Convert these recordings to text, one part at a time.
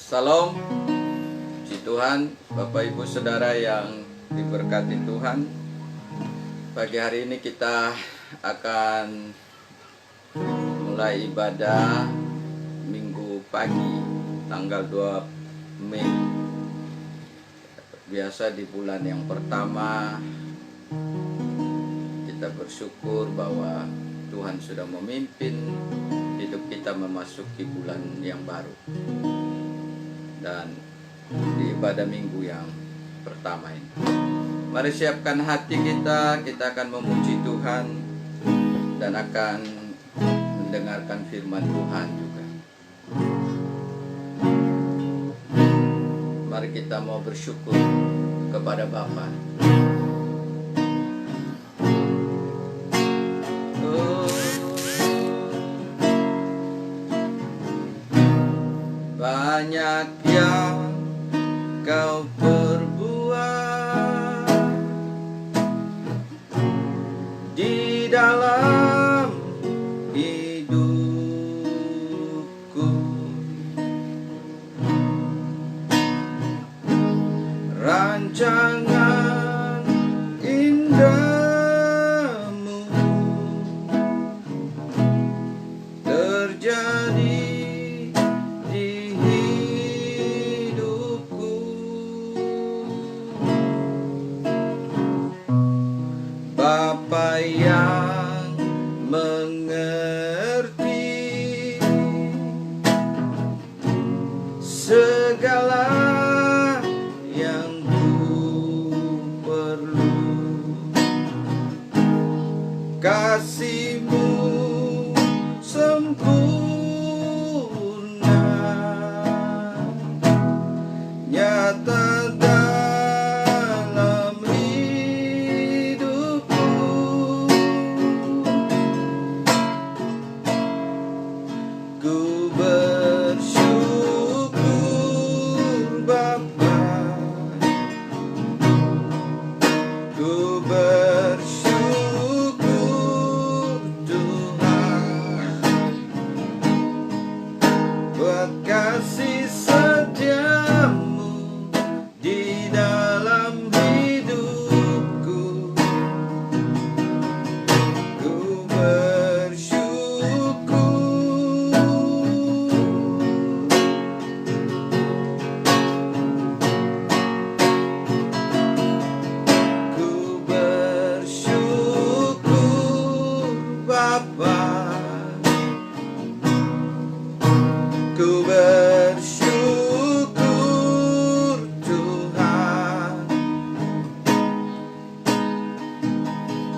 Salam, puji Tuhan, Bapak Ibu Saudara yang diberkati Tuhan. Pagi hari ini kita akan mulai ibadah Minggu pagi tanggal 2 Mei. Biasa di bulan yang pertama kita bersyukur bahwa Tuhan sudah memimpin hidup kita memasuki bulan yang baru. Dan di ibadah minggu yang pertama ini, mari siapkan hati kita akan memuji Tuhan dan akan mendengarkan firman Tuhan juga. Mari kita mau bersyukur kepada Bapa. Banyak yang kau perbuat di dalam hidupku, rancangan indahmu terjadi Bapa yang mengerti segala yang ku perlu, kasih-Mu sempurna nyata dalam ku bersyukur Bapa, ku bersyukur Tuhan buat kasih setiamu di dalam hidupku. Ku Ku bersyukur Tuhan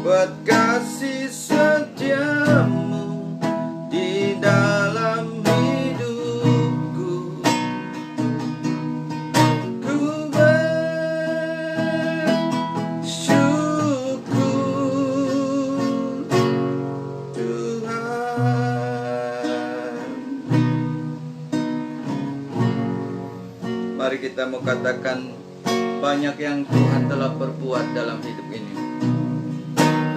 buat kasih setiamu di dalam hidupku. Ku bersyukur Tuhan. Mari kita mau katakan banyak yang Tuhan telah perbuat dalam hidup ini.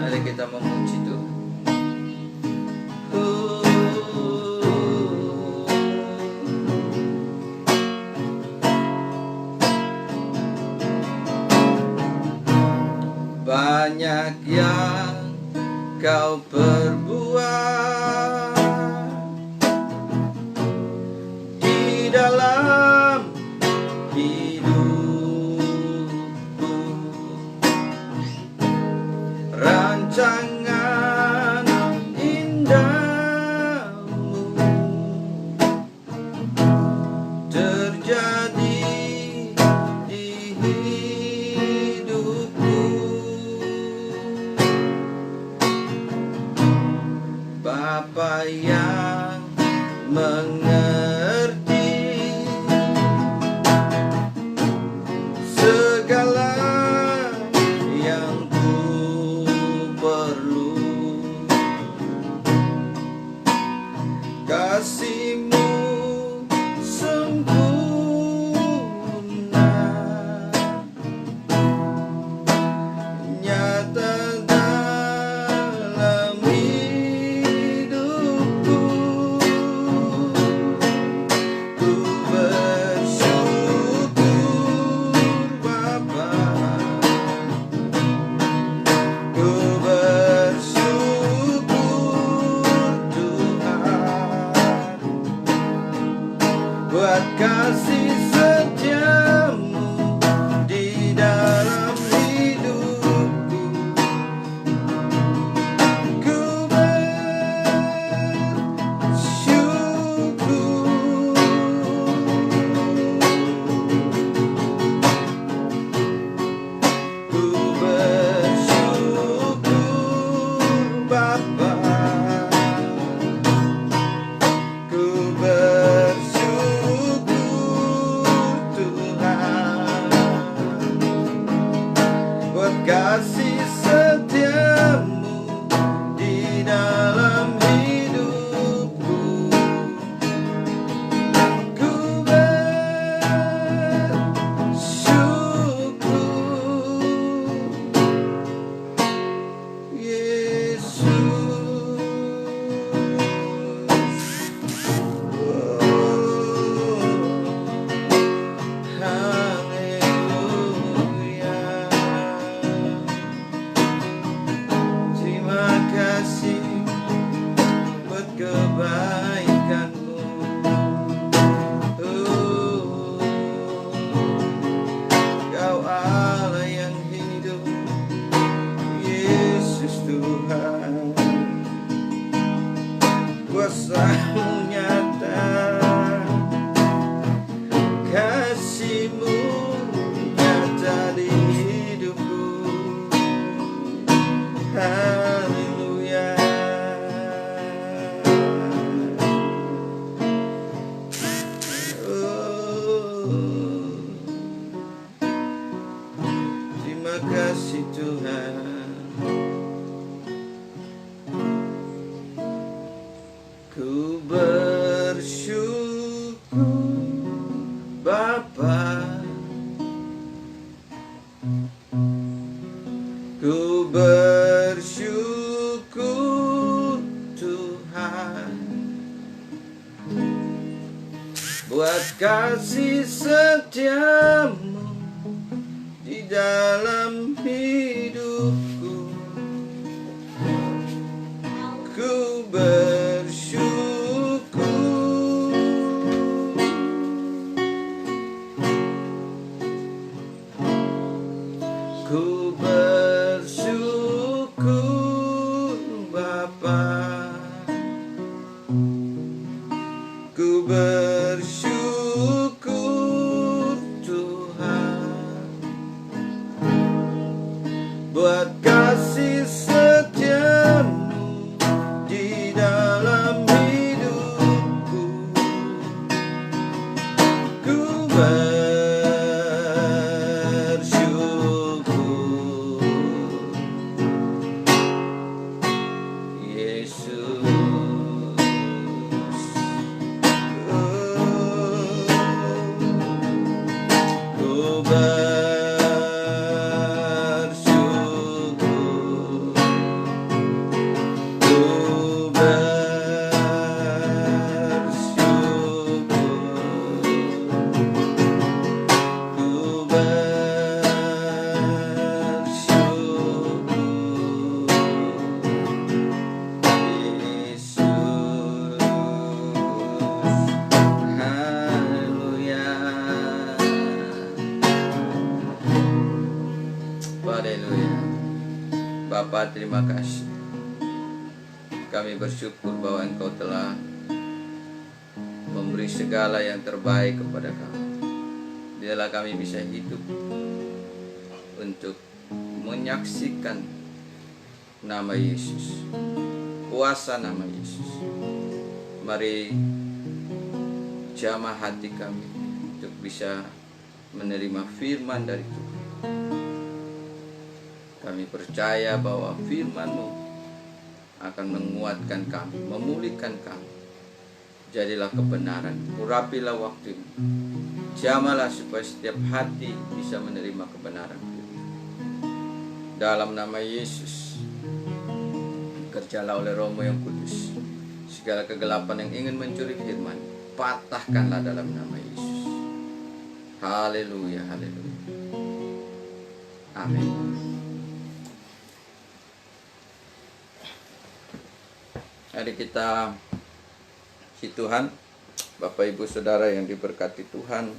Mari kita memuji Tuhan. Banyak yang kau perbuat di dalam hidupku, rancangan indahmu terjadi di hidupku. Bapa yang mengerti segala yang ku perlu, kasih-Mu sempurna buat kasih setiamu di dalam hidupku. Ku bersyukur, ku bersyukur Bapa, ku bersyukur Tuhan buat kasih setiamu di dalam hidupku. Ku bersyukur Yesus. Haleluya. Terima kasih buat kebaikanmu. Kau Allah yang hidup, Yesus Tuhan. Kuasa-Mu nyata, kasih-Mu nyata di hidupku. Haleluya. Terima kasih Tuhan. Ku bersyukur Bapa, ku bersyukur Tuhan buat kasih setiamu di dalam hidupku. Ku bersyukur, ku bersyukur Bapa, ku bersyukur Tuhan buat kasih setiamu di dalam hidupku. Ku bersyukur Yesus. Ku bersyukur, ku bersyukur, ku bersyukur Yesus. Haleluya. Haleluya. Bapa, terima kasih. Kami bersyukur bahwa Engkau telah memberi segala yang terbaik kepada kami. Biarlah kami bisa hidup untuk menyaksikan nama Yesus, kuasa nama Yesus. Mari jamah hati kami untuk bisa menerima firman dari Tuhan. Kami percaya bahwa firman-Mu akan menguatkan kami, memulihkan kami. Jadilah kebenaran, urapilah waktu-Mu. Jamalah supaya setiap hati bisa menerima kebenaran. Dalam nama Yesus, kerjalah oleh Roh-Mu yang kudus. Segala kegelapan yang ingin mencuri firman, patahkanlah dalam nama Yesus. Haleluya, haleluya. Amin. Mari kita si Tuhan Bapak Ibu Saudara yang diberkati Tuhan,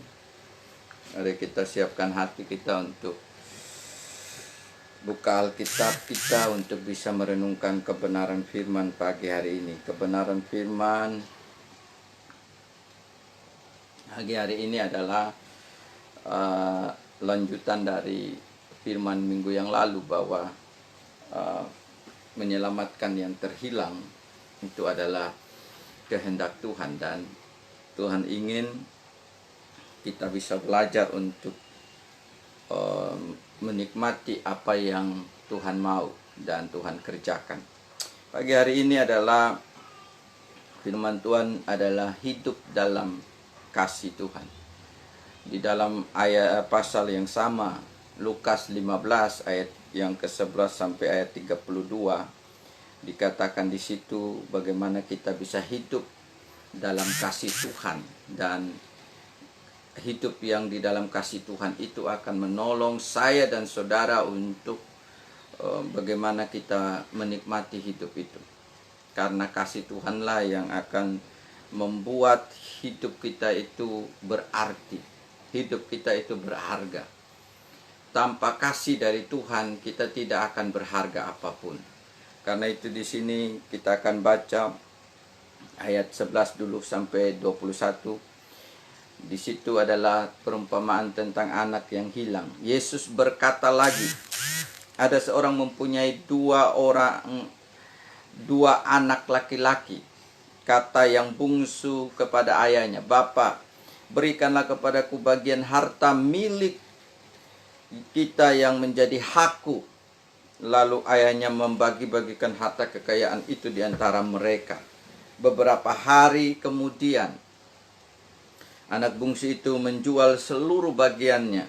mari kita siapkan hati kita untuk buka Alkitab kita untuk bisa merenungkan kebenaran firman pagi hari ini. Kebenaran firman pagi hari ini adalah lanjutan dari firman minggu yang lalu bahwa menyelamatkan yang terhilang itu adalah kehendak Tuhan, dan Tuhan ingin kita bisa belajar untuk menikmati apa yang Tuhan mau dan Tuhan kerjakan. Pagi hari ini adalah firman Tuhan adalah hidup dalam kasih Tuhan. Di dalam ayat pasal yang sama, Lukas 15 ayat yang ke-11 sampai ayat 32, dikatakan di situ bagaimana kita bisa hidup dalam kasih Tuhan, dan hidup yang di dalam kasih Tuhan itu akan menolong saya dan saudara untuk bagaimana kita menikmati hidup itu. Karena kasih Tuhanlah yang akan membuat hidup kita itu berarti, hidup kita itu berharga. Tanpa kasih dari Tuhan kita tidak akan berharga apapun. Karena itu di sini kita akan baca ayat 11 dulu sampai 21. Di situ adalah perumpamaan tentang anak yang hilang. Yesus berkata lagi, ada seorang mempunyai dua anak laki-laki. Kata yang bungsu kepada ayahnya, "Bapa, berikanlah kepadaku bagian harta milik kita yang menjadi hakku." Lalu ayahnya membagi-bagikan harta kekayaan itu di antara mereka. Beberapa hari kemudian, anak bungsu itu menjual seluruh bagiannya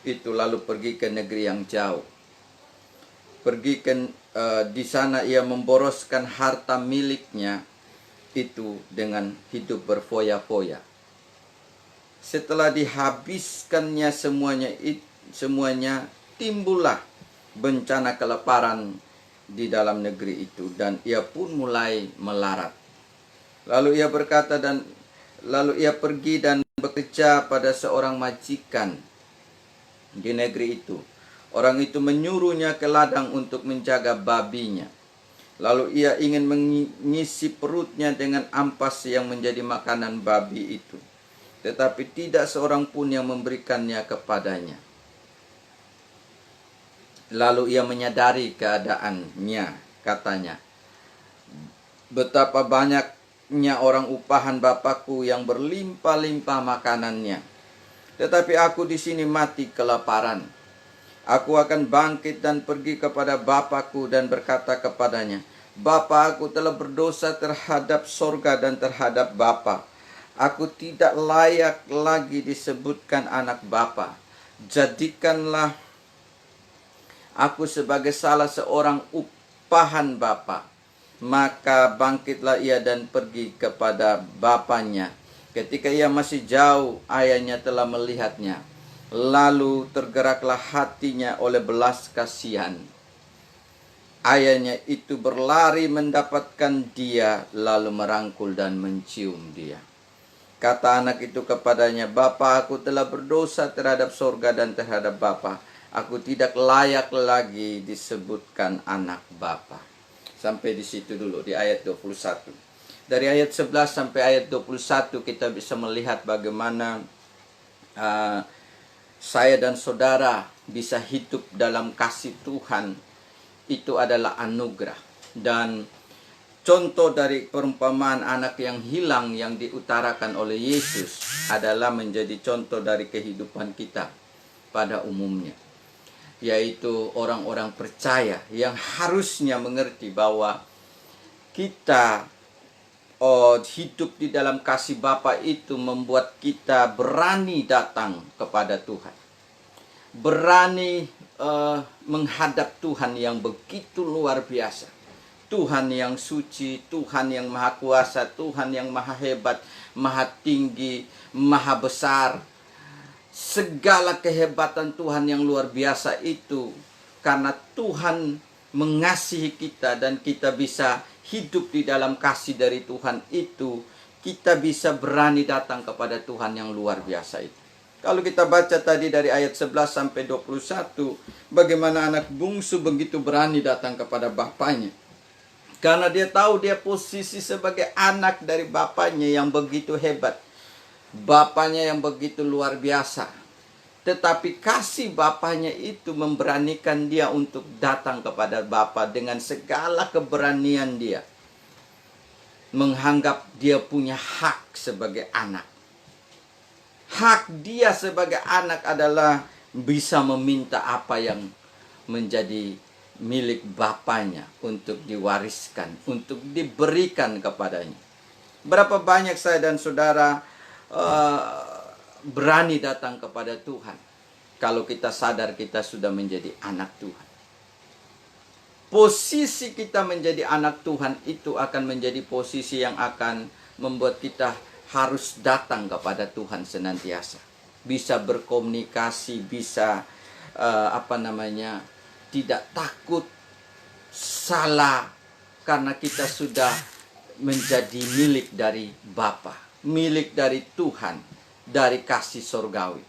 itu, lalu pergi ke negeri yang jauh. Di sana ia memboroskan harta miliknya itu dengan hidup berfoya-foya. Setelah dihabiskannya semuanya, timbullah bencana kelaparan di dalam negeri itu, dan ia pun mulai melarat. Lalu ia pergi dan bekerja pada seorang majikan di negeri itu. Orang itu menyuruhnya ke ladang untuk menjaga babinya. Lalu ia ingin mengisi perutnya dengan ampas yang menjadi makanan babi itu. Tetapi tidak seorang pun yang memberikannya kepadanya. Lalu ia menyadari keadaannya, katanya, "Betapa banyaknya orang upahan Bapakku yang berlimpah-limpah makanannya. Tetapi aku di sini mati kelaparan. Aku akan bangkit dan pergi kepada Bapakku dan berkata kepadanya, Bapa, aku telah berdosa terhadap sorga dan terhadap Bapa. Aku tidak layak lagi disebutkan anak Bapa. Jadikanlah aku sebagai salah seorang upahan Bapa." Maka bangkitlah ia dan pergi kepada bapanya. Ketika ia masih jauh, ayahnya telah melihatnya. Lalu tergeraklah hatinya oleh belas kasihan. Ayahnya itu berlari mendapatkan dia, lalu merangkul dan mencium dia. Kata anak itu kepadanya, "Bapa, aku telah berdosa terhadap sorga dan terhadap Bapa. Aku tidak layak lagi disebutkan anak Bapa." Sampai di situ dulu, di ayat 21. Dari ayat 11 sampai ayat 21 kita bisa melihat bagaimana saya dan saudara bisa hidup dalam kasih Tuhan. Itu adalah anugerah. Dan contoh dari perumpamaan anak yang hilang yang diutarakan oleh Yesus adalah menjadi contoh dari kehidupan kita pada umumnya. Yaitu orang-orang percaya yang harusnya mengerti bahwa kita hidup di dalam kasih Bapa itu membuat kita berani datang kepada Tuhan. Berani menghadap Tuhan yang begitu luar biasa. Tuhan yang suci, Tuhan yang maha kuasa, Tuhan yang maha hebat, maha tinggi, maha besar. Segala kehebatan Tuhan yang luar biasa itu karena Tuhan mengasihi kita dan kita bisa hidup di dalam kasih dari Tuhan itu, kita bisa berani datang kepada Tuhan yang luar biasa itu. Kalau kita baca tadi dari ayat 11 sampai 21, bagaimana anak bungsu begitu berani datang kepada bapaknya. Karena dia tahu dia posisi sebagai anak dari bapaknya yang begitu hebat. Bapaknya yang begitu luar biasa. Tetapi kasih bapaknya itu memberanikan dia untuk datang kepada Bapa dengan segala keberanian dia. Menganggap dia punya hak sebagai anak. Hak dia sebagai anak adalah bisa meminta apa yang menjadi milik bapaknya untuk diwariskan, untuk diberikan kepadanya. Berapa banyak saya dan saudara berani datang kepada Tuhan kalau kita sadar kita sudah menjadi anak Tuhan. Posisi kita menjadi anak Tuhan itu akan menjadi posisi yang akan membuat kita harus datang kepada Tuhan senantiasa. Bisa berkomunikasi, bisa tidak takut salah karena kita sudah menjadi milik dari Bapa, milik dari Tuhan, dari kasih surgawi.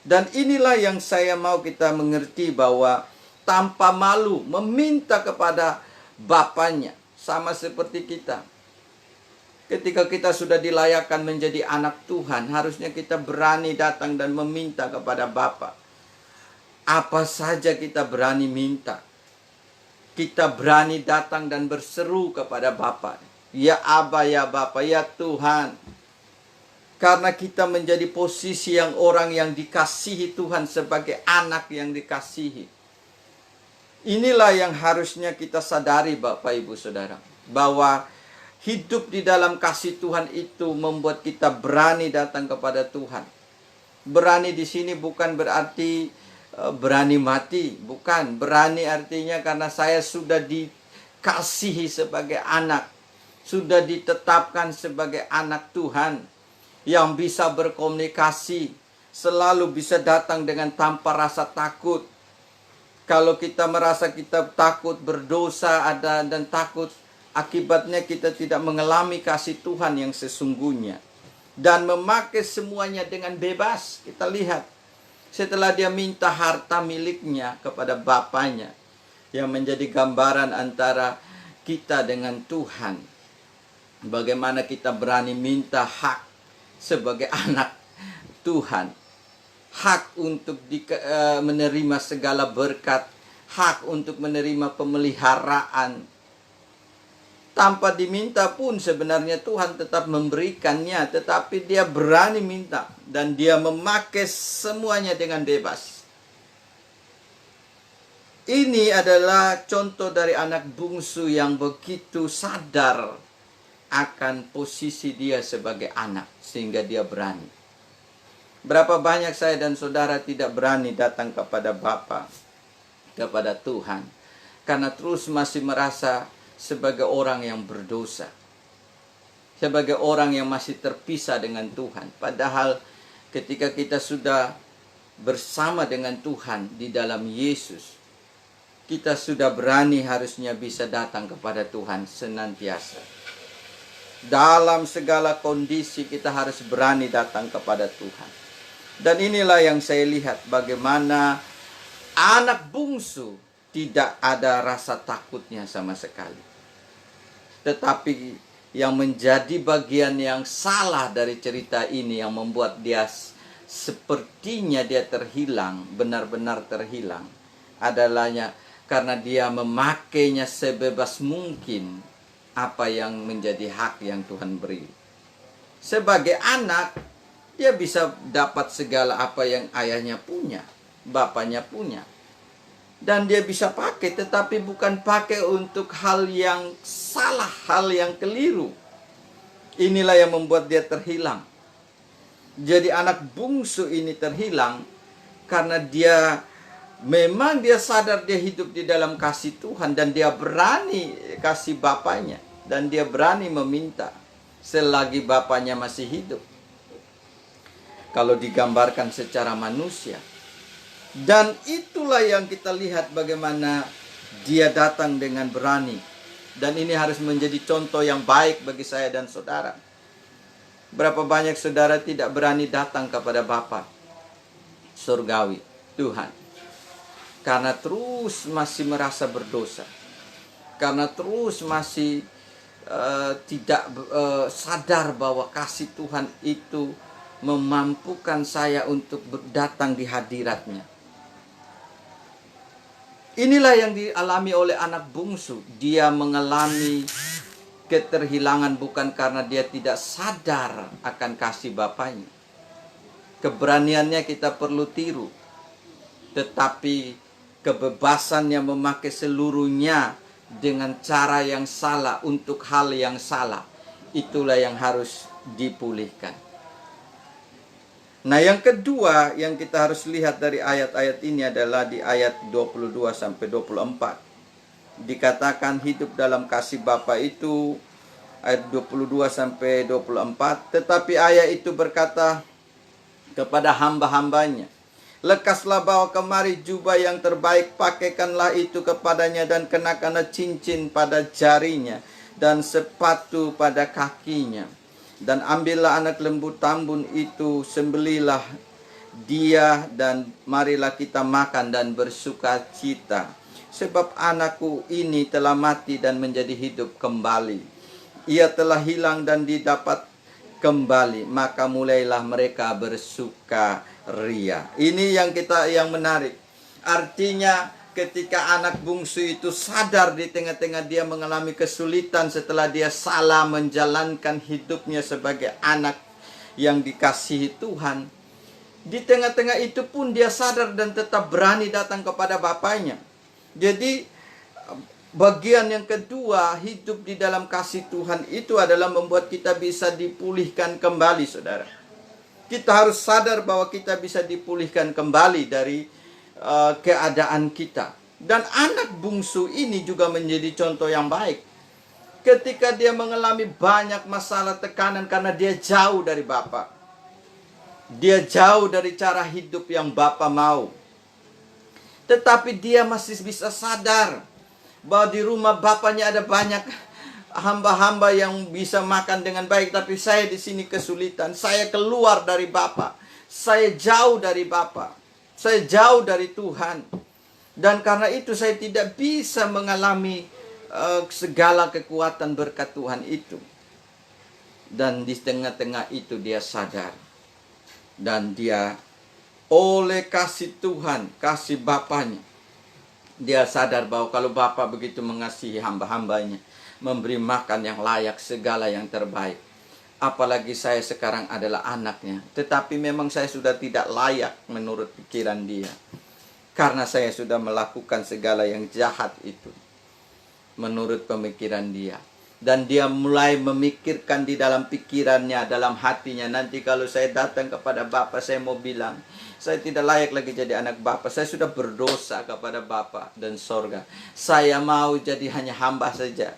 Dan inilah yang saya mau kita mengerti, bahwa tanpa malu meminta kepada Bapaknya, sama seperti kita. Ketika kita sudah dilayakkan menjadi anak Tuhan, harusnya kita berani datang dan meminta kepada Bapa. Apa saja kita berani minta. Kita berani datang dan berseru kepada Bapa. Ya Aba, ya Bapa, ya Tuhan. Karena kita menjadi posisi yang orang yang dikasihi Tuhan sebagai anak yang dikasihi. Inilah yang harusnya kita sadari Bapak Ibu Saudara. Bahwa hidup di dalam kasih Tuhan itu membuat kita berani datang kepada Tuhan. Berani di sini bukan berarti berani mati, bukan. Berani artinya karena saya sudah dikasihi sebagai anak, sudah ditetapkan sebagai anak Tuhan yang bisa berkomunikasi, selalu bisa datang dengan tanpa rasa takut. Kalau kita merasa kita takut berdosa dan takut, akibatnya kita tidak mengalami kasih Tuhan yang sesungguhnya dan memakai semuanya dengan bebas. Kita lihat setelah dia minta harta miliknya kepada bapaknya, yang menjadi gambaran antara kita dengan Tuhan. Bagaimana kita berani minta hak sebagai anak Tuhan. Hak untuk menerima segala berkat. Hak untuk menerima pemeliharaan. Tanpa diminta pun sebenarnya Tuhan tetap memberikannya. Tetapi dia berani minta. Dan dia memakai semuanya dengan bebas. Ini adalah contoh dari anak bungsu yang begitu sadar akan posisi dia sebagai anak. Sehingga dia berani. Berapa banyak saya dan saudara tidak berani datang kepada Bapa, kepada Tuhan. Karena terus masih merasa sebagai orang yang berdosa, sebagai orang yang masih terpisah dengan Tuhan. Padahal ketika kita sudah bersama dengan Tuhan di dalam Yesus, kita sudah berani harusnya bisa datang kepada Tuhan senantiasa. Dalam segala kondisi kita harus berani datang kepada Tuhan. Dan inilah yang saya lihat bagaimana anak bungsu tidak ada rasa takutnya sama sekali. Tetapi yang menjadi bagian yang salah dari cerita ini, yang membuat dia sepertinya dia terhilang, benar-benar terhilang, adalahnya karena dia memakainya sebebas mungkin apa yang menjadi hak yang Tuhan beri. Sebagai anak, dia bisa dapat segala apa yang ayahnya punya, bapaknya punya. Dan dia bisa pakai, tetapi bukan pakai untuk hal yang salah, hal yang keliru. Inilah yang membuat dia terhilang. Jadi anak bungsu ini terhilang karena dia memang dia sadar dia hidup di dalam kasih Tuhan. Dan dia berani kasih bapaknya. Dan dia berani meminta selagi bapaknya masih hidup. Kalau digambarkan secara manusia. Dan itulah yang kita lihat bagaimana dia datang dengan berani. Dan ini harus menjadi contoh yang baik bagi saya dan saudara. Berapa banyak saudara tidak berani datang kepada Bapa surgawi, Tuhan, karena terus masih merasa berdosa, karena terus masih tidak sadar bahwa kasih Tuhan itu memampukan saya untuk datang di hadiratnya. Inilah yang dialami oleh anak bungsu. Dia mengalami keterhilangan bukan karena dia tidak sadar akan kasih Bapaknya. Keberaniannya kita perlu tiru, tetapi kebebasannya memakai seluruhnya dengan cara yang salah untuk hal yang salah, itulah yang harus dipulihkan. Nah, yang kedua yang kita harus lihat dari ayat-ayat ini adalah di ayat 22 sampai 24. Dikatakan hidup dalam kasih Bapa itu, ayat 22 sampai 24, tetapi ayat itu berkata kepada hamba-hambanya, lekaslah bawa kemari jubah yang terbaik, pakaikanlah itu kepadanya dan kenakanlah cincin pada jarinya dan sepatu pada kakinya. Dan ambillah anak lembu tambun itu, sembelilah dia dan marilah kita makan dan bersuka cita. Sebab anakku ini telah mati dan menjadi hidup kembali. Ia telah hilang dan didapat kembali, maka mulailah mereka bersuka ria. Ini yang menarik. Artinya ketika anak bungsu itu sadar di tengah-tengah dia mengalami kesulitan setelah dia salah menjalankan hidupnya sebagai anak yang dikasihi Tuhan, di tengah-tengah itu pun dia sadar dan tetap berani datang kepada bapaknya. Jadi bagian yang kedua, hidup di dalam kasih Tuhan itu adalah membuat kita bisa dipulihkan kembali, saudara. Kita harus sadar bahwa kita bisa dipulihkan kembali dari keadaan kita. Dan anak bungsu ini juga menjadi contoh yang baik. Ketika dia mengalami banyak masalah tekanan karena dia jauh dari Bapa, dia jauh dari cara hidup yang Bapa mau, tetapi dia masih bisa sadar bahwa di rumah bapaknya ada banyak hamba-hamba yang bisa makan dengan baik, tapi saya di sini kesulitan. Saya keluar dari Bapa, saya jauh dari Bapa, saya jauh dari Tuhan, dan karena itu saya tidak bisa mengalami segala kekuatan berkat Tuhan itu. Dan di tengah-tengah itu dia sadar, dan dia oleh kasih Tuhan, kasih Bapaknya, dia sadar bahwa kalau Bapa begitu mengasihi hamba-hambanya, memberi makan yang layak, segala yang terbaik, apalagi saya sekarang adalah anaknya. Tetapi memang saya sudah tidak layak menurut pikiran dia, karena saya sudah melakukan segala yang jahat itu menurut pemikiran dia. Dan dia mulai memikirkan di dalam pikirannya, dalam hatinya, nanti kalau saya datang kepada Bapa, saya mau bilang, saya tidak layak lagi jadi anak Bapa. Saya sudah berdosa kepada Bapa dan sorga. Saya mau jadi hanya hamba saja.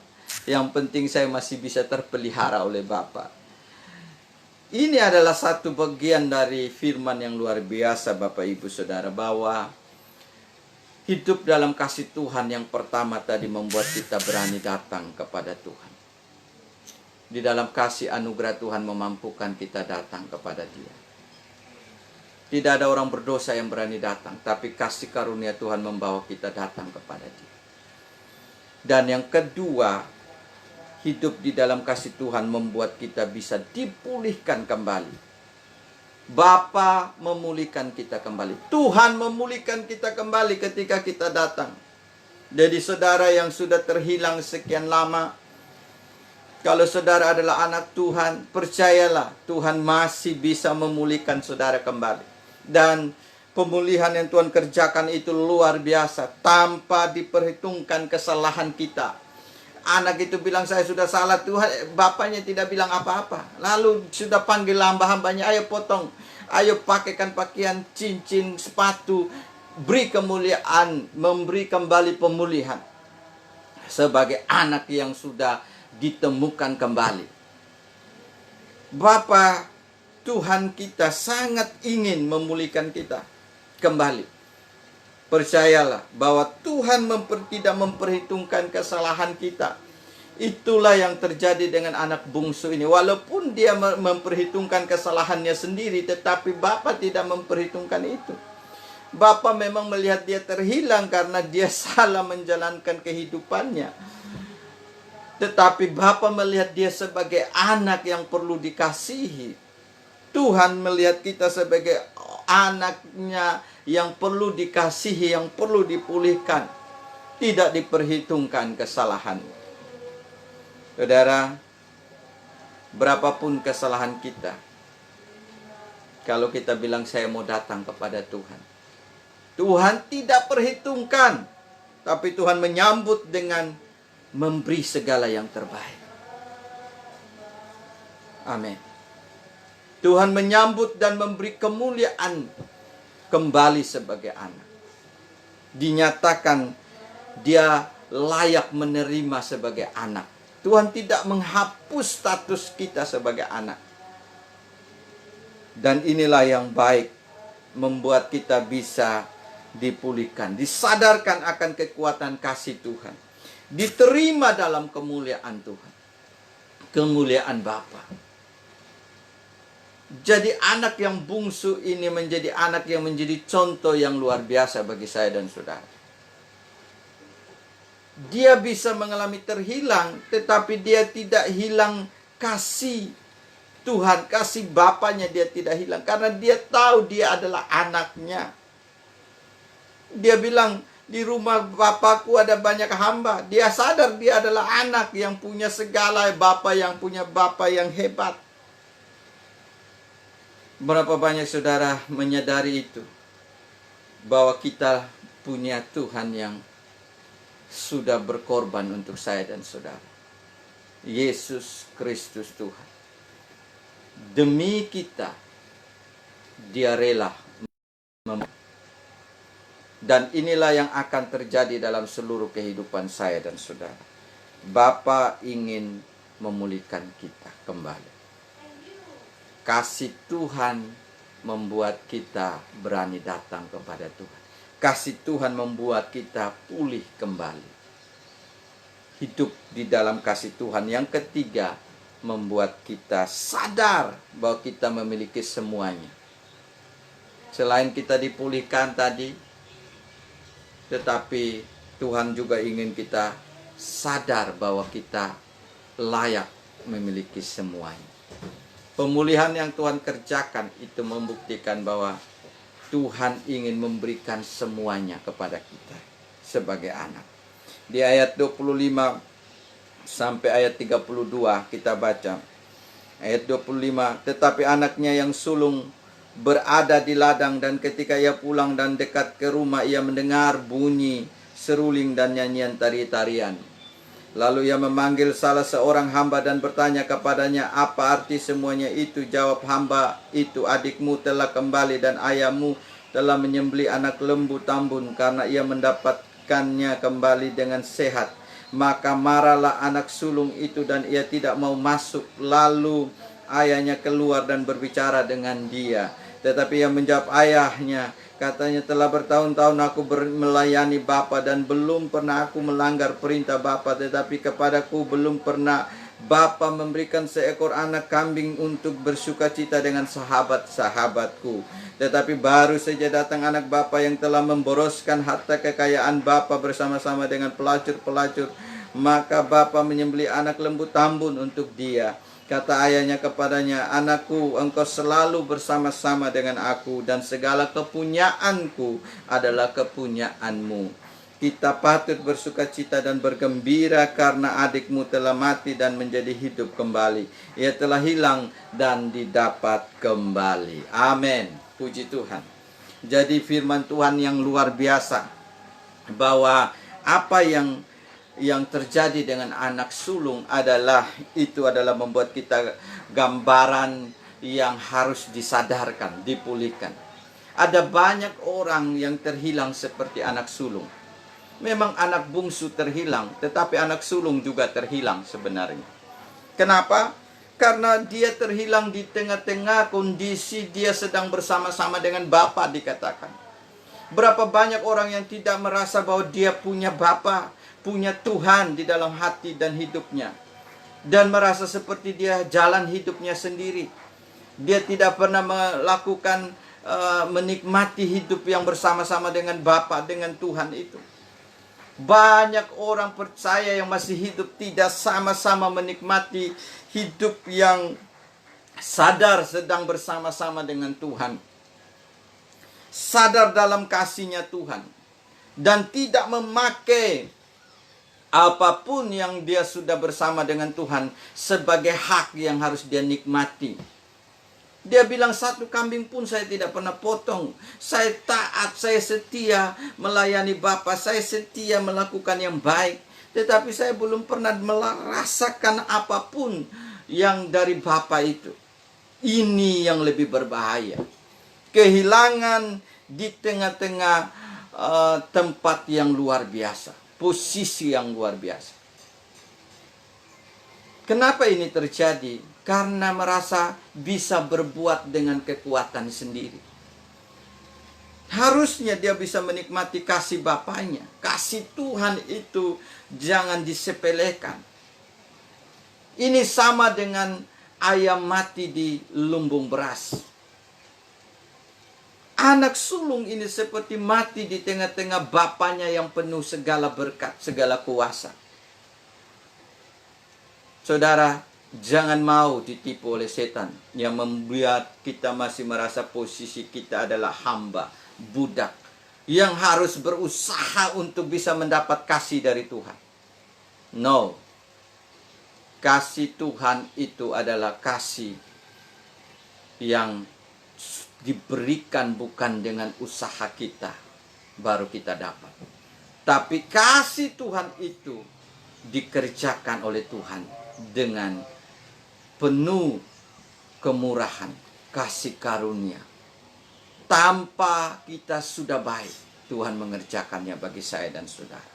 Yang penting saya masih bisa terpelihara oleh Bapa. Ini adalah satu bagian dari firman yang luar biasa, Bapak Ibu Saudara, bahwa hidup dalam kasih Tuhan yang pertama tadi membuat kita berani datang kepada Tuhan. Di dalam kasih anugerah Tuhan memampukan kita datang kepada Dia. Tidak ada orang berdosa yang berani datang, tapi kasih karunia Tuhan membawa kita datang kepada Dia. Dan yang kedua, hidup di dalam kasih Tuhan membuat kita bisa dipulihkan kembali. Bapa memulihkan kita kembali. Tuhan memulihkan kita kembali ketika kita datang. Jadi saudara yang sudah terhilang sekian lama, kalau saudara adalah anak Tuhan, percayalah Tuhan masih bisa memulihkan saudara kembali. Dan pemulihan yang Tuhan kerjakan itu luar biasa, tanpa diperhitungkan kesalahan kita. Anak itu bilang saya sudah salah, Tuhan, bapaknya tidak bilang apa-apa. Lalu sudah panggil hamba-hambanya, ayo potong, ayo pakaikan pakaian, cincin, sepatu, beri kemuliaan, memberi kembali pemulihan. Sebagai anak yang sudah ditemukan kembali. Bapa Tuhan kita sangat ingin memulihkan kita kembali. Percayalah bahwa Tuhan tidak memperhitungkan kesalahan kita. Itulah yang terjadi dengan anak bungsu ini. Walaupun dia memperhitungkan kesalahannya sendiri, tetapi Bapa tidak memperhitungkan itu. Bapa memang melihat dia terhilang karena dia salah menjalankan kehidupannya. Tetapi Bapa melihat dia sebagai anak yang perlu dikasihi. Tuhan melihat kita sebagai anaknya yang perlu dikasihi, yang perlu dipulihkan. Tidak diperhitungkan kesalahan. Saudara, berapapun kesalahan kita, kalau kita bilang saya mau datang kepada Tuhan, Tuhan tidak perhitungkan, tapi Tuhan menyambut dengan memberi segala yang terbaik. Amin. Tuhan menyambut dan memberi kemuliaan kembali sebagai anak. Dinyatakan dia layak menerima sebagai anak. Tuhan tidak menghapus status kita sebagai anak. Dan inilah yang baik, membuat kita bisa dipulihkan, disadarkan akan kekuatan kasih Tuhan, diterima dalam kemuliaan Tuhan, kemuliaan Bapa. Jadi anak yang bungsu ini menjadi anak yang menjadi contoh yang luar biasa bagi saya dan saudara. Dia bisa mengalami terhilang, tetapi dia tidak hilang kasih Tuhan, kasih Bapanya dia tidak hilang. Karena dia tahu dia adalah anaknya. Dia bilang, di rumah Bapakku ada banyak hamba. Dia sadar dia adalah anak yang punya segala, Bapa yang punya Bapa yang hebat. Berapa banyak saudara menyadari itu? Bahwa kita punya Tuhan yang sudah berkorban untuk saya dan saudara. Yesus Kristus Tuhan. Demi kita, dia rela. Dan inilah yang akan terjadi dalam seluruh kehidupan saya dan saudara. Bapa ingin memulihkan kita kembali. Kasih Tuhan membuat kita berani datang kepada Tuhan. Kasih Tuhan membuat kita pulih kembali. Hidup di dalam kasih Tuhan. Yang ketiga, membuat kita sadar bahwa kita memiliki semuanya. Selain kita dipulihkan tadi, tetapi Tuhan juga ingin kita sadar bahwa kita layak memiliki semuanya. Pemulihan yang Tuhan kerjakan itu membuktikan bahwa Tuhan ingin memberikan semuanya kepada kita sebagai anak. Di ayat 25 sampai ayat 32 kita baca. Ayat 25, tetapi anaknya yang sulung berada di ladang, dan ketika ia pulang dan dekat ke rumah, ia mendengar bunyi seruling dan nyanyian tari-tarian. Lalu ia memanggil salah seorang hamba dan bertanya kepadanya, apa arti semuanya itu? Jawab hamba itu, adikmu telah kembali dan ayahmu telah menyembelih anak lembu tambun karena ia mendapatkannya kembali dengan sehat. Maka marahlah anak sulung itu dan ia tidak mau masuk. Lalu ayahnya keluar dan berbicara dengan dia. Tetapi ia menjawab ayahnya, katanya, telah bertahun-tahun aku melayani Bapa dan belum pernah aku melanggar perintah Bapa. Tetapi kepadaku belum pernah Bapa memberikan seekor anak kambing untuk bersukacita dengan sahabat-sahabatku. Tetapi baru saja datang anak Bapa yang telah memboroskan harta kekayaan Bapa bersama-sama dengan pelacur-pelacur. Maka Bapa menyembelih anak lembu tambun untuk dia. Kata ayahnya kepadanya, anakku, engkau selalu bersama-sama dengan aku, dan segala kepunyaanku adalah kepunyaanmu. Kita patut bersukacita dan bergembira karena adikmu telah mati dan menjadi hidup kembali. Ia telah hilang dan didapat kembali. Amin. Puji Tuhan. Jadi firman Tuhan yang luar biasa, bahwa apa yang terjadi dengan anak sulung adalah membuat kita gambaran yang harus disadarkan, dipulihkan. Ada banyak orang yang terhilang seperti anak sulung. Memang anak bungsu terhilang, tetapi anak sulung juga terhilang sebenarnya. Kenapa? Karena dia terhilang di tengah-tengah kondisi dia sedang bersama-sama dengan Bapa, dikatakan. Berapa banyak orang yang tidak merasa bahwa dia punya Bapa. punya Tuhan di dalam hati dan hidupnya, dan merasa seperti dia jalan hidupnya sendiri. Dia tidak pernah melakukan menikmati hidup yang bersama-sama dengan Bapa, dengan Tuhan itu. Banyak orang percaya yang masih hidup tidak sama-sama menikmati hidup yang sadar sedang bersama-sama dengan Tuhan, sadar dalam kasih-Nya Tuhan, dan tidak memakai apapun yang dia sudah bersama dengan Tuhan sebagai hak yang harus dia nikmati. Dia bilang, satu kambing pun saya tidak pernah potong. Saya taat, saya setia melayani Bapa, saya setia melakukan yang baik. Tetapi saya belum pernah merasakan apapun yang dari Bapa itu. Ini yang lebih berbahaya. Kehilangan di tengah-tengah tempat yang luar biasa, posisi yang luar biasa. Kenapa ini terjadi? Karena merasa bisa berbuat dengan kekuatan sendiri. Harusnya dia bisa menikmati kasih Bapaknya. Kasih Tuhan itu jangan disepelekan. Ini sama dengan ayam mati di lumbung beras. Anak sulung ini seperti mati di tengah-tengah Bapaknya yang penuh segala berkat, segala kuasa. Saudara, jangan mau ditipu oleh setan yang membuat kita masih merasa posisi kita adalah hamba, budak, yang harus berusaha untuk bisa mendapat kasih dari Tuhan. No. Kasih Tuhan itu adalah kasih yang diberikan bukan dengan usaha kita baru kita dapat. Tapi kasih Tuhan itu dikerjakan oleh Tuhan dengan penuh kemurahan, kasih karunia. Tanpa kita sudah baik, Tuhan mengerjakannya bagi saya dan saudara.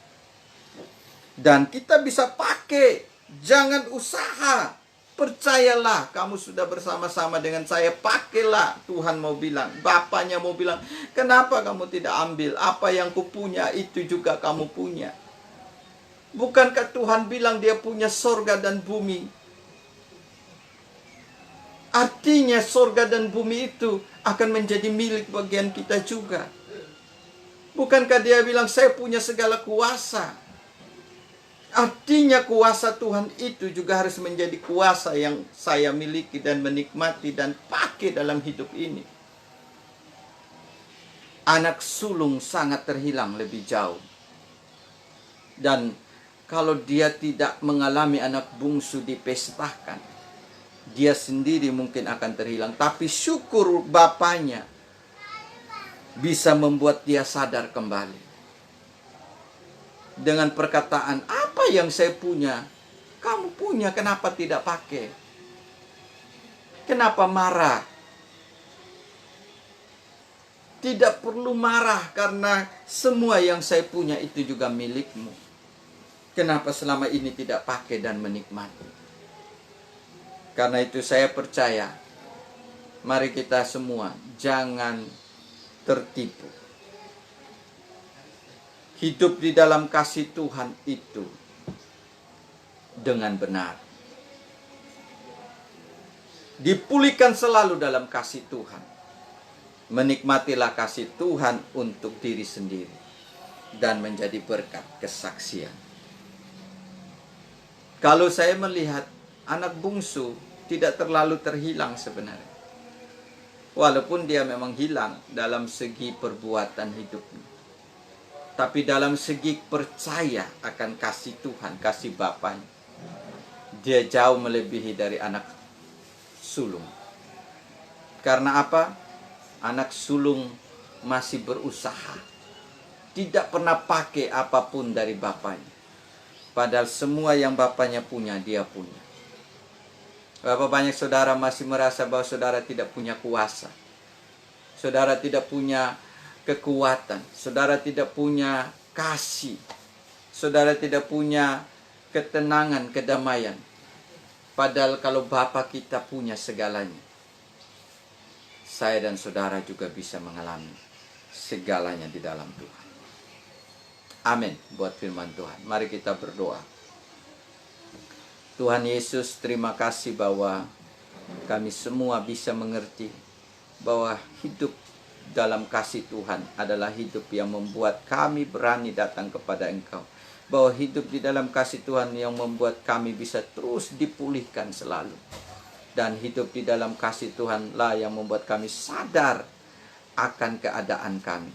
Dan kita bisa pakai, jangan usaha. Percayalah, kamu sudah bersama-sama dengan saya, pakailah. Tuhan mau bilang, Bapaknya mau bilang, kenapa kamu tidak ambil apa yang kupunya itu juga kamu punya? Bukankah Tuhan bilang dia punya sorga dan bumi? Artinya sorga dan bumi itu akan menjadi milik bagian kita juga. Bukankah dia bilang saya punya segala kuasa? Artinya kuasa Tuhan itu juga harus menjadi kuasa yang saya miliki dan menikmati dan pakai dalam hidup ini. Anak sulung sangat terhilang lebih jauh. Dan kalau dia tidak mengalami anak bungsu dipestakan, dia sendiri mungkin akan terhilang. Tapi syukur Bapaknya bisa membuat dia sadar kembali. Dengan perkataan, apa yang saya punya, kamu punya, kenapa tidak pakai? Kenapa marah? Tidak perlu marah karena semua yang saya punya itu juga milikmu. Kenapa selama ini tidak pakai dan menikmati? Karena itu saya percaya, mari kita semua jangan tertipu. Hidup di dalam kasih Tuhan itu dengan benar. Dipulihkan selalu dalam kasih Tuhan. Menikmatilah kasih Tuhan untuk diri sendiri. Dan menjadi berkat kesaksian. Kalau saya melihat anak bungsu tidak terlalu terhilang sebenarnya. Walaupun dia memang hilang dalam segi perbuatan hidupnya. Tapi dalam segi percaya akan kasih Tuhan, kasih Bapaknya, dia jauh melebihi dari anak sulung. Karena apa? Anak sulung masih berusaha. Tidak pernah pakai apapun dari Bapaknya. Padahal semua yang Bapaknya punya, dia punya. Berapa banyak saudara masih merasa bahwa saudara tidak punya kuasa. Saudara tidak punya kekuatan. Saudara tidak punya kasih. Saudara tidak punya ketenangan, kedamaian. Padahal kalau Bapa kita punya segalanya. Saya dan saudara juga bisa mengalami segalanya di dalam Tuhan. Amin buat firman Tuhan. Mari kita berdoa. Tuhan Yesus, terima kasih bahwa kami semua bisa mengerti bahwa hidup dalam kasih Tuhan adalah hidup yang membuat kami berani datang kepada Engkau. Bahwa hidup di dalam kasih Tuhan yang membuat kami bisa terus dipulihkan selalu. Dan hidup di dalam kasih Tuhanlah yang membuat kami sadar akan keadaan kami.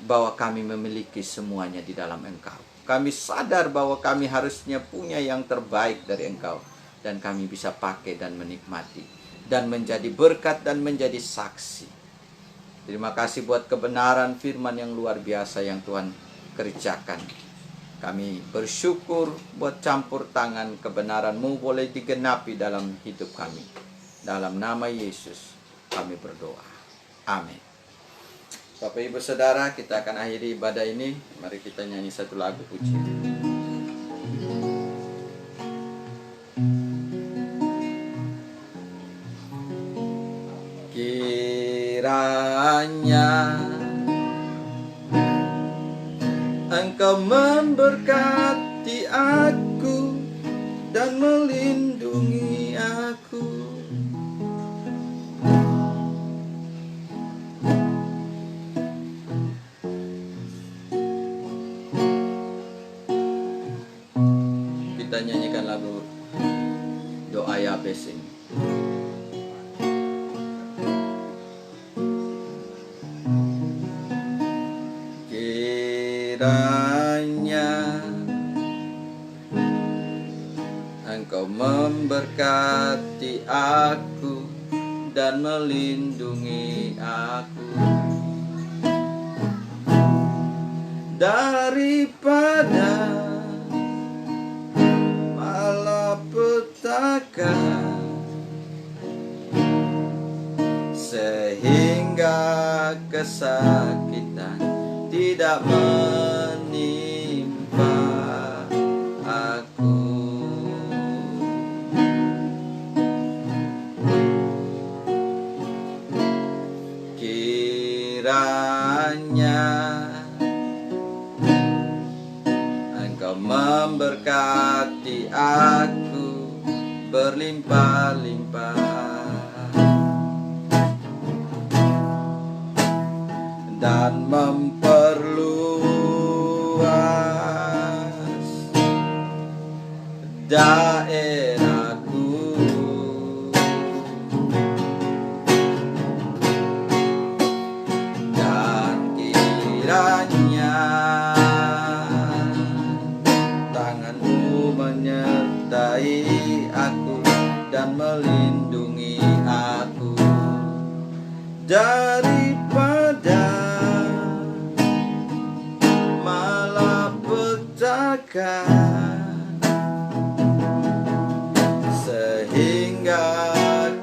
Bahwa kami memiliki semuanya di dalam Engkau. Kami sadar bahwa kami harusnya punya yang terbaik dari Engkau. Dan kami bisa pakai dan menikmati. Dan menjadi berkat dan menjadi saksi. Terima kasih buat kebenaran firman yang luar biasa yang Tuhan kerjakan. Kami bersyukur buat campur tangan kebenaran-Mu boleh digenapi dalam hidup kami. Dalam nama Yesus kami berdoa. Amin. Bapak Ibu Saudara, kita akan akhiri ibadah ini. Mari kita nyanyi satu lagu pujian. Kiranya Engkau memberkati aku dan melindungi aku. Kita nyanyikan lagu doa Yabes ini. Kiranya Engkau memberkati aku dan melindungi aku daripada malapetaka, sehingga kesakitan tidak menimpa aku. Kiranya Engkau memberkati aku berlimpah-limpah dan memperluas daerahku, dan kiranya tangan-Mu menyertai aku dan melindungi aku daripada malapetaka, sehingga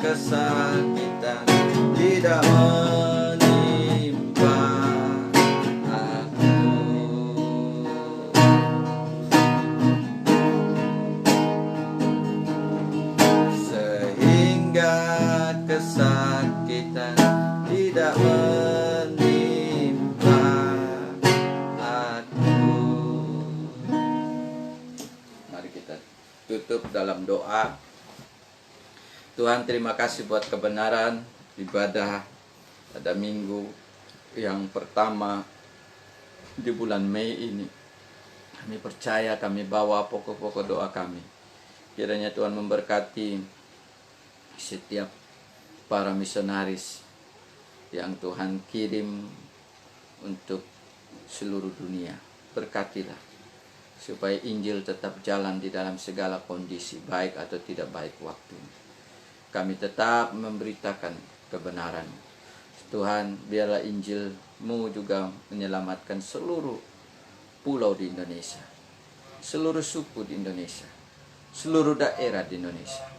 kesakitan tidak menimpa aku. Sehingga kesakitan tidak menimpa aku. Mari kita tutup dalam doa. Tuhan, terima kasih buat kebenaran ibadah pada minggu yang pertama di bulan Mei ini. Kami percaya, kami bawa pokok-pokok doa kami. Kiranya Tuhan memberkati setiap para misionaris yang Tuhan kirim untuk seluruh dunia. Berkatilah supaya Injil tetap jalan di dalam segala kondisi, baik atau tidak baik waktu. Kami tetap memberitakan kebenaran. Tuhan, biarlah Injil-Mu juga menyelamatkan seluruh pulau di Indonesia, seluruh suku di Indonesia, seluruh daerah di Indonesia.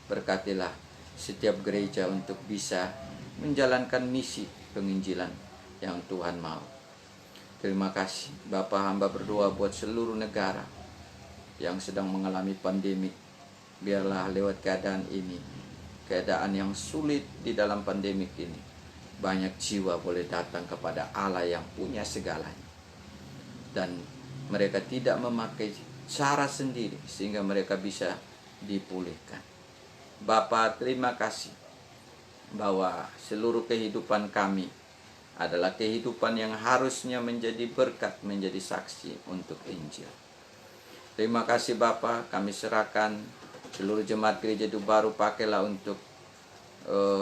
Berkatilah setiap gereja untuk bisa menjalankan misi penginjilan yang Tuhan mau. Terima kasih Bapa, hamba berdoa buat seluruh negara yang sedang mengalami pandemi. Biarlah lewat keadaan ini, keadaan yang sulit di dalam pandemik ini, banyak jiwa boleh datang kepada Allah yang punya segalanya. dan mereka tidak memakai cara sendiri sehingga mereka bisa dipulihkan. Bapa, terima kasih bahwa seluruh kehidupan kami adalah kehidupan yang harusnya menjadi berkat, menjadi saksi untuk Injil. Terima kasih Bapa, kami serahkan seluruh jemaat gereja Hidup Baru, pakailah untuk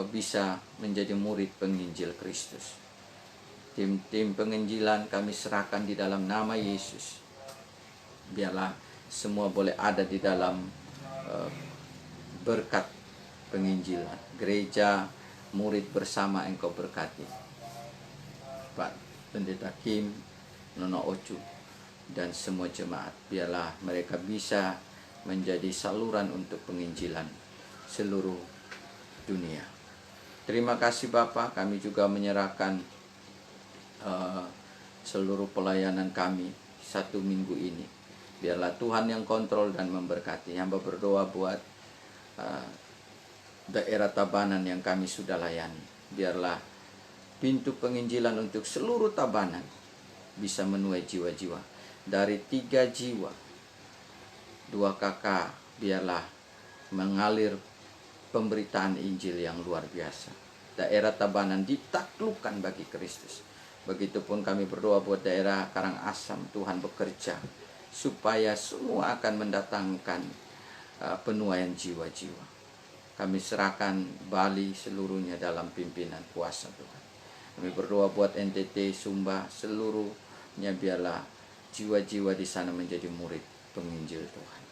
bisa menjadi murid penginjil Kristus. Tim penginjilan kami serahkan di dalam nama Yesus. Biarlah semua boleh ada di dalam berkat penginjilan. Gereja, murid bersama Engkau berkati. Pak Pendeta Kim, Nona Ocu, dan semua jemaat. Biarlah mereka bisa menjadi saluran untuk penginjilan seluruh dunia. Terima kasih Bapak, kami juga menyerahkan seluruh pelayanan kami 1 minggu ini. Biarlah Tuhan yang kontrol dan memberkati. Hamba berdoa buat daerah Tabanan yang kami sudah layani. Biarlah pintu penginjilan untuk seluruh Tabanan bisa menuai jiwa-jiwa. Dari 3 jiwa, 2 kakak, biarlah mengalir pemberitaan Injil yang luar biasa. Daerah Tabanan ditaklukkan bagi Kristus. Begitupun kami berdoa buat daerah Karangasem, Tuhan bekerja supaya semua akan mendatangkan penuaian jiwa-jiwa. Kami serahkan Bali seluruhnya dalam pimpinan kuasa Tuhan. Kami berdoa buat NTT, Sumba, seluruhnya biarlah jiwa-jiwa di sana menjadi murid penginjil Tuhan.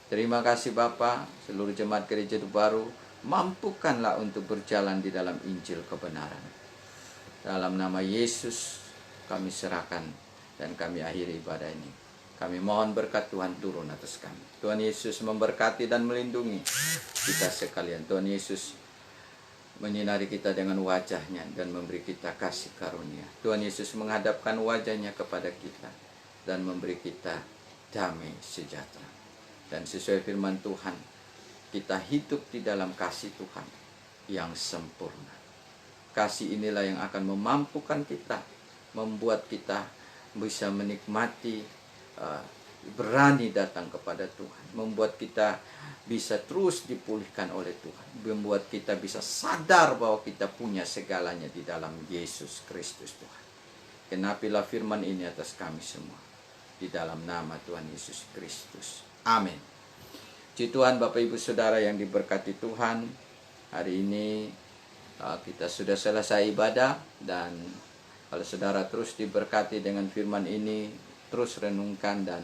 Terima kasih Bapa, seluruh jemaat gereja Hidup Baru, mampukanlah untuk berjalan di dalam Injil kebenaran. Dalam nama Yesus kami serahkan dan kami akhiri ibadah ini. Kami mohon berkat Tuhan turun atas kami. Tuhan Yesus memberkati dan melindungi kita sekalian. Tuhan Yesus menyinari kita dengan wajahnya dan memberi kita kasih karunia. Tuhan Yesus menghadapkan wajahnya kepada kita dan memberi kita damai sejahtera. Dan sesuai firman Tuhan, kita hidup di dalam kasih Tuhan yang sempurna. Kasih inilah yang akan memampukan kita, membuat kita bisa menikmati, berani datang kepada Tuhan, membuat kita bisa terus dipulihkan oleh Tuhan, membuat kita bisa sadar bahwa kita punya segalanya di dalam Yesus Kristus Tuhan. Genapilah firman ini atas kami semua, di dalam nama Tuhan Yesus Kristus. Amin. Puji Tuhan, Bapak Ibu Saudara yang diberkati Tuhan, hari ini kita sudah selesai ibadah, dan kalau saudara terus diberkati dengan firman ini, terus renungkan dan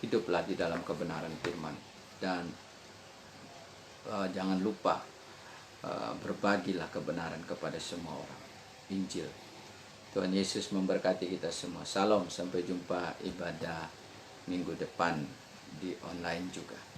hiduplah di dalam kebenaran firman. Dan jangan lupa berbagilah kebenaran kepada semua orang. Injil. Tuhan Yesus memberkati kita semua. Salam, sampai jumpa ibadah minggu depan di online juga.